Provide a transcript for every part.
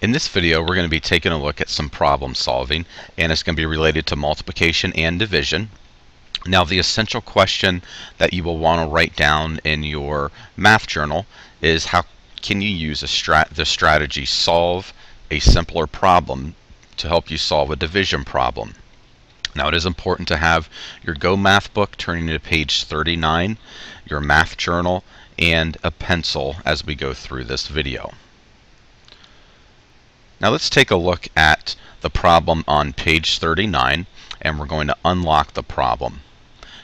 In this video, we're going to be taking a look at some problem solving, and it's going to be related to multiplication and division. Now, the essential question that you will want to write down in your math journal is how can you use the strategy solve a simpler problem to help you solve a division problem. Now, it is important to have your Go Math book turning to page 39, your math journal, and a pencil as we go through this video. Now let's take a look at the problem on page 39, and we're going to unlock the problem.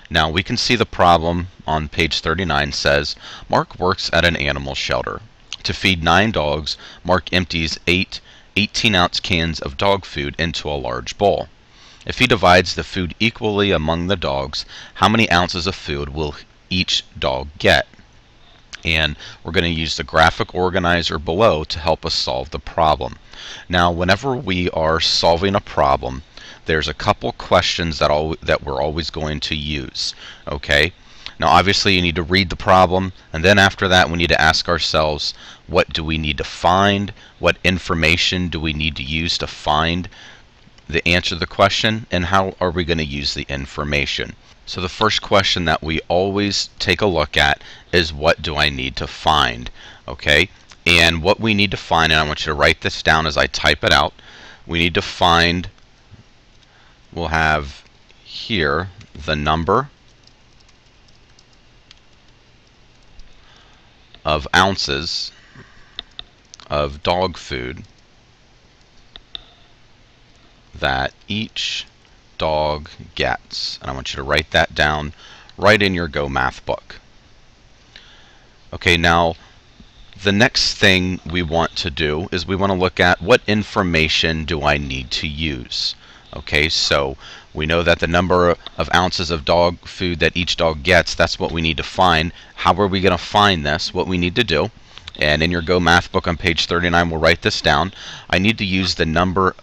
Now we can see the problem on page 39 says, Mark works at an animal shelter. To feed 9 dogs, Mark empties 8 18-ounce cans of dog food into a large bowl. If he divides the food equally among the dogs, how many ounces of food will each dog get? And we're going to use the graphic organizer below to help us solve the problem. Now, whenever we are solving a problem, there's a couple questions that we're always going to use. Okay? Now, obviously, you need to read the problem, and then after that, we need to ask ourselves, what do we need to find? What information do we need to use to find the answer to the question? And how are we going to use the information? So the first question that we always take a look at is, what do I need to find? Okay? And what we need to find, and I want you to write this down as I type it out, we need to find, we'll have here the number of ounces of dog food that each dog gets. And I want you to write that down right in your Go Math book. Okay, now the next thing we want to do is we want to look at, what information do I need to use? Okay, so we know that the number of ounces of dog food that each dog gets, that's what we need to find. How are we going to find this? What we need to do, and in your Go Math book on page 39, we'll write this down. I need to use the number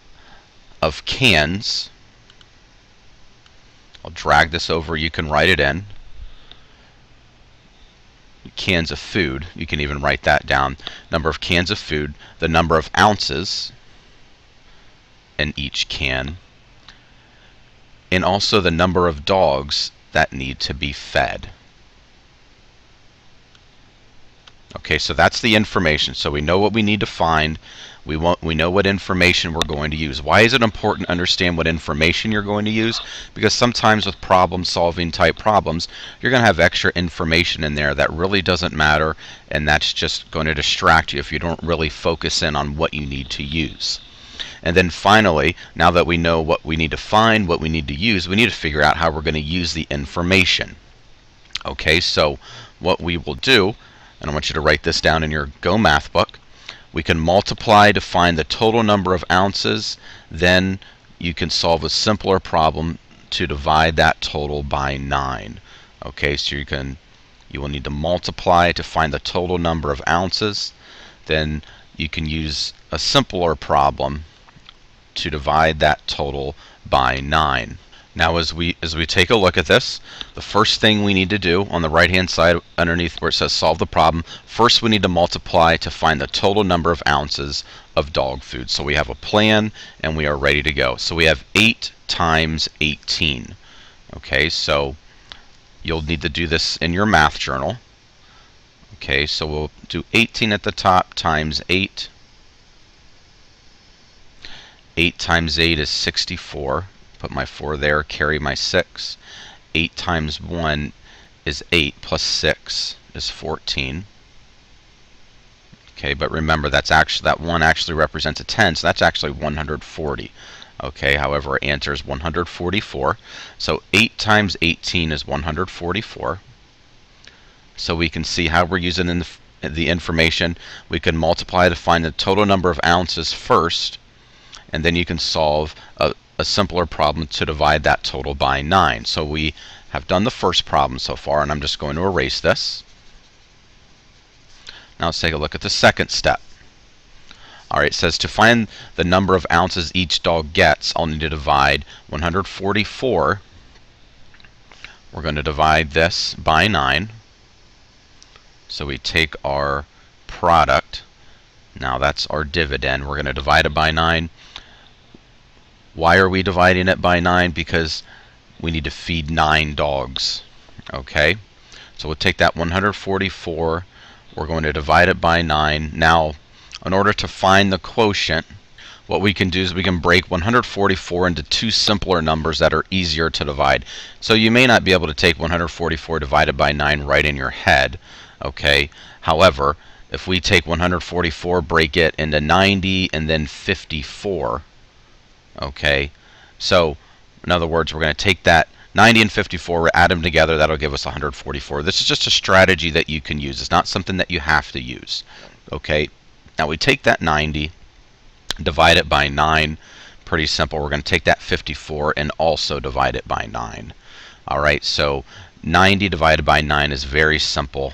of cans. I'll drag this over, you can write it in. Cans of food, you can even write that down. Number of cans of food, the number of ounces in each can, and also the number of dogs that need to be fed. Okay, so that's the information. So we know what we need to find. We know what information we're going to use. Why is it important to understand what information you're going to use? Because sometimes with problem-solving type problems, you're going to have extra information in there that really doesn't matter, and that's just going to distract you if you don't really focus in on what you need to use. And then finally, now that we know what we need to find, what we need to use, we need to figure out how we're going to use the information. Okay, so what we will do, and I want you to write this down in your Go Math book, we can multiply to find the total number of ounces. Then you can solve a simpler problem to divide that total by 9. Okay, so you will need to multiply to find the total number of ounces. Then you can use a simpler problem to divide that total by 9. Now, as we take a look at this, the first thing we need to do on the right-hand side underneath where it says solve the problem, first we need to multiply to find the total number of ounces of dog food. So we have a plan and we are ready to go. So we have 8 times 18. Okay, so you'll need to do this in your math journal. Okay, so we'll do 18 at the top times 8. 8 times 8 is 64. Put my 4 there, carry my 6. 8 times 1 is 8, plus 6 is 14. Okay, but remember that 1 actually represents a 10, so that's actually 140. Okay, however, our answer is 144. So 8 times 18 is 144. So we can see how we're using the information. We can multiply to find the total number of ounces first, and then you can solve a simpler problem to divide that total by 9. So we have done the first problem so far, and I'm just going to erase this. Now let's take a look at the second step. Alright, it says to find the number of ounces each dog gets, I'll need to divide 144. We're going to divide this by 9. So we take our product, Now that's our dividend. We're going to divide it by 9. Why are we dividing it by 9? Because we need to feed 9 dogs. Okay, so we'll take that 144. We're going to divide it by 9. Now, in order to find the quotient, what we can do is we can break 144 into two simpler numbers that are easier to divide. So you may not be able to take 144 divided by 9 right in your head. Okay, however, if we take 144, break it into 90 and then 54. Okay, so in other words, we're going to take that 90 and 54, add them together, that'll give us 144. This is just a strategy that you can use. It's not something that you have to use. Okay, now we take that 90, divide it by 9. Pretty simple. We're going to take that 54 and also divide it by 9. Alright, so 90 divided by 9 is very simple.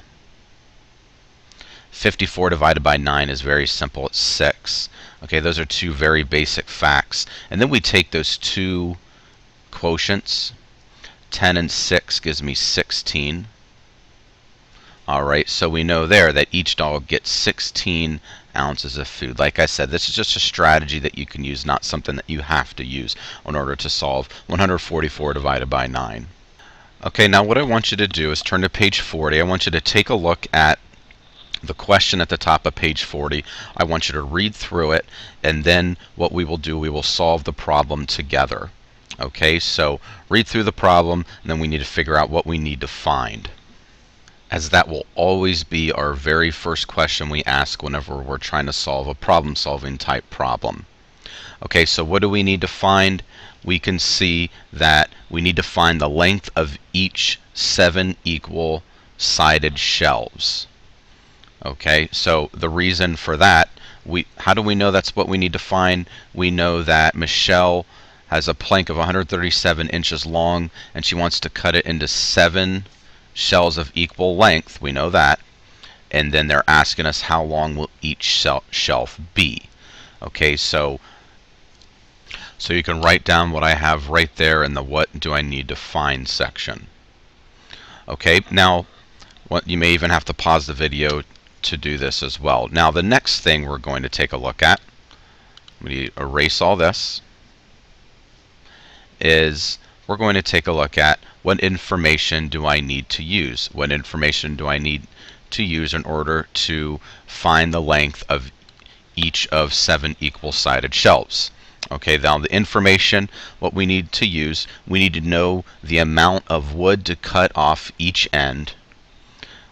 54 divided by 9 is very simple. It's 6. Okay, those are two very basic facts. And then we take those two quotients. 10 and 6 gives me 16. Alright, so we know there that each dog gets 16 ounces of food. Like I said, this is just a strategy that you can use, not something that you have to use in order to solve 144 divided by 9. Okay, now what I want you to do is turn to page 40. I want you to take a look at the question at the top of page 40. I want you to read through it, and then what we will do, we will solve the problem together. Okay, so read through the problem, and then we need to figure out what we need to find, as that will always be our very first question we ask whenever we're trying to solve a problem-solving type problem. Okay, so what do we need to find? We can see that we need to find the length of each 7 equal-sided shelves. Okay, so the reason for that, how do we know that's what we need to find? We know that Michelle has a plank of 137 inches long, and she wants to cut it into 7 shells of equal length. We know that. And then they're asking us how long will each shelf be. Okay, so you can write down what I have right there in the what do I need to find section. Okay, now you may even have to pause the video to do this as well. Now the next thing we're going to take a look at, we erase all this, is we're going to take a look at what information do I need to use. What information do I need to use in order to find the length of each of 7 equal-sided shelves. Okay, now the information, what we need to use, we need to know the amount of wood to cut off each end.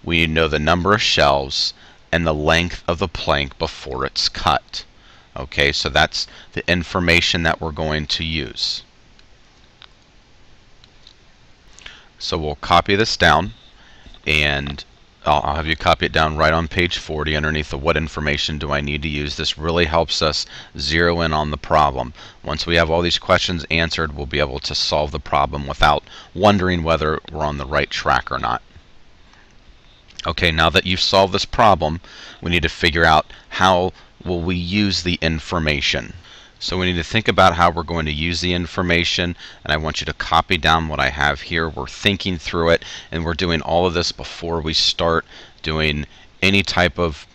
We need to know the number of shelves and the length of the plank before it's cut. Okay, so that's the information that we're going to use. So we'll copy this down, and I'll have you copy it down right on page 40 underneath the what information do I need to use. This really helps us zero in on the problem. Once we have all these questions answered, we'll be able to solve the problem without wondering whether we're on the right track or not. Okay, now that you've solved this problem, we need to figure out how will we use the information. So we need to think about how we're going to use the information, and I want you to copy down what I have here. We're thinking through it, and we're doing all of this before we start doing any type of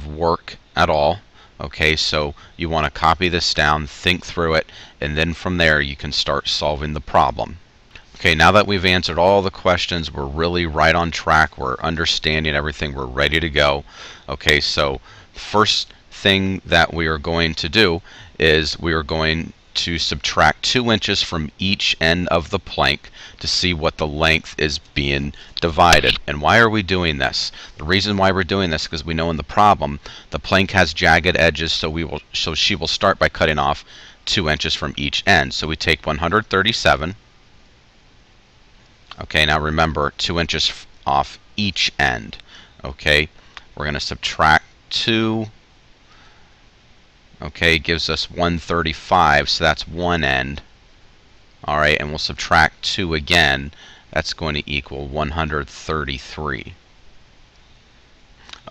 work at all. Okay, so you want to copy this down, think through it, and then from there you can start solving the problem. Okay, now that we've answered all the questions, we're really right on track. We're understanding everything. We're ready to go. Okay, so first thing that we are going to do is we are going to subtract 2 inches from each end of the plank to see what the length is being divided. And why are we doing this? The reason why we're doing this is because we know in the problem the plank has jagged edges, so she will start by cutting off 2 inches from each end. So we take 137. Okay, now remember 2 inches off each end. Okay, we're going to subtract 2. Okay, gives us 135, so that's one end. Alright, and we'll subtract 2 again. That's going to equal 133.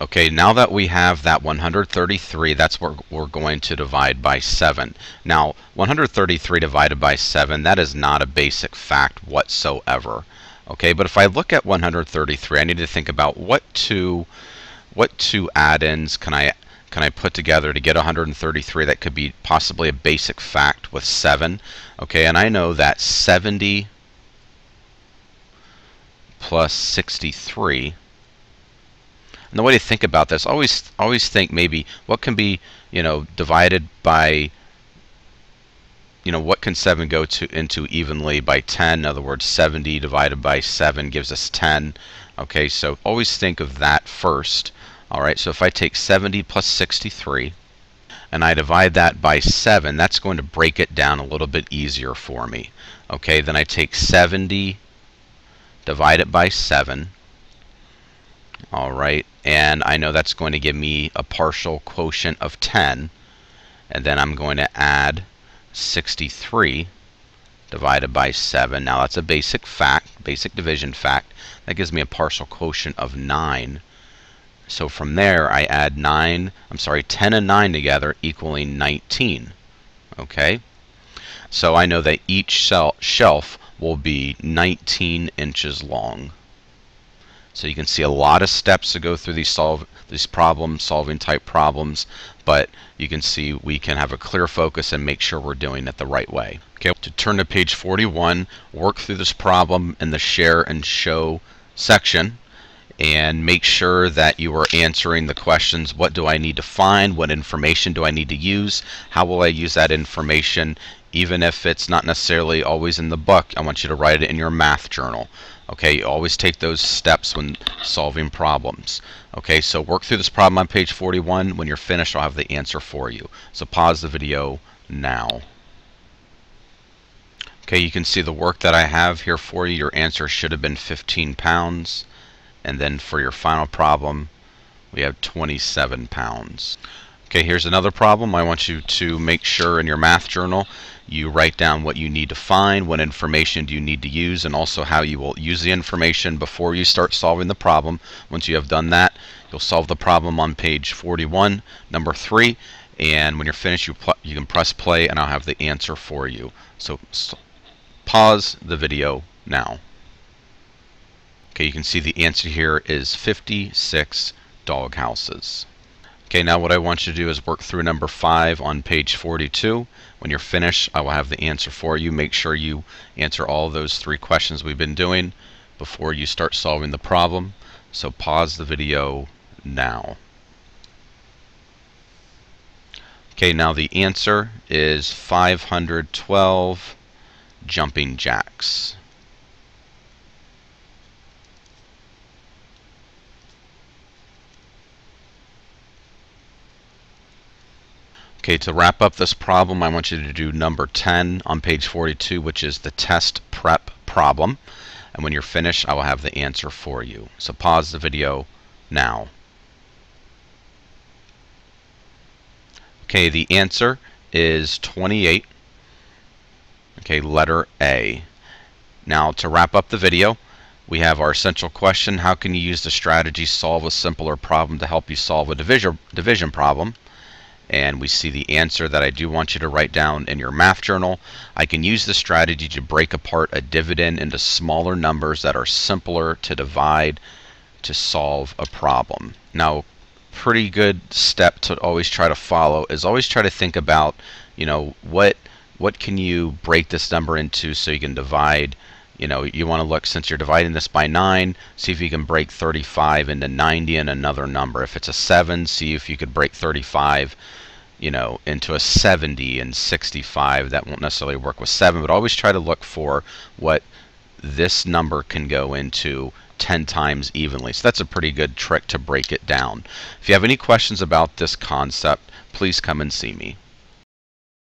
Okay, now that we have that 133, that's what we're going to divide by 7. Now, 133 divided by 7, that is not a basic fact whatsoever. Okay, but if I look at 133, I need to think about what two add-ins can I can I put together to get 133 that could be possibly a basic fact with 7? Okay, and I know that 70 plus 63. And the way to think about this, always think maybe what can be, divided by, what can 7 go into evenly by 10? In other words, 70 divided by 7 gives us 10. Okay, so always think of that first. All right, so if I take 70 plus 63 and I divide that by 7, that's going to break it down a little bit easier for me. Okay, then I take 70, divide it by 7. All right, and I know that's going to give me a partial quotient of 10. And then I'm going to add 63 divided by 7. Now that's a basic fact, basic division fact. That gives me a partial quotient of 9. So from there I add 10 and 9 together equaling 19. Okay? So I know that each shelf will be 19 inches long. So you can see a lot of steps to go through these problem-solving type problems, but you can see we can have a clear focus and make sure we're doing it the right way. Okay, to turn to page 41, work through this problem in the share and show section, and make sure that you are answering the questions: what do I need to find? What information do I need to use? How will I use that information? Even if it's not necessarily always in the book, I want you to write it in your math journal. Okay, you always take those steps when solving problems. Okay, so work through this problem on page 41. When you're finished, I'll have the answer for you. So pause the video now. Okay, you can see the work that I have here for you. Your answer should have been 15 pounds. And then for your final problem, we have 27 pounds. Okay, here's another problem. I want you to make sure in your math journal you write down what you need to find, what information do you need to use, and also how you will use the information before you start solving the problem. Once you have done that, you'll solve the problem on page 41, number 3, and when you're finished, you can press play and I'll have the answer for you. So pause the video now. Okay, you can see the answer here is 56 dog houses. Okay, now what I want you to do is work through number 5 on page 42. When you're finished, I will have the answer for you. Make sure you answer all those 3 questions we've been doing before you start solving the problem. So pause the video now. Okay, now the answer is 512 jumping jacks. Okay, to wrap up this problem, I want you to do number 10 on page 42, which is the test prep problem. And when you're finished, I will have the answer for you. So pause the video now. Okay, the answer is 28. Okay, letter A. Now, to wrap up the video, we have our essential question: how can you use the strategy solve a simpler problem to help you solve a division problem? And we see the answer that I do want you to write down in your math journal. I can use the strategy to break apart a dividend into smaller numbers that are simpler to divide to solve a problem. Now, pretty good step to always try to follow is always try to think about, what can you break this number into so you can divide. You want to look, since you're dividing this by 9, see if you can break 35 into 90 and another number. If it's a 7, see if you could break 35, into a 70 and 65. That won't necessarily work with 7, but always try to look for what this number can go into 10 times evenly. So that's a pretty good trick to break it down. If you have any questions about this concept, please come and see me.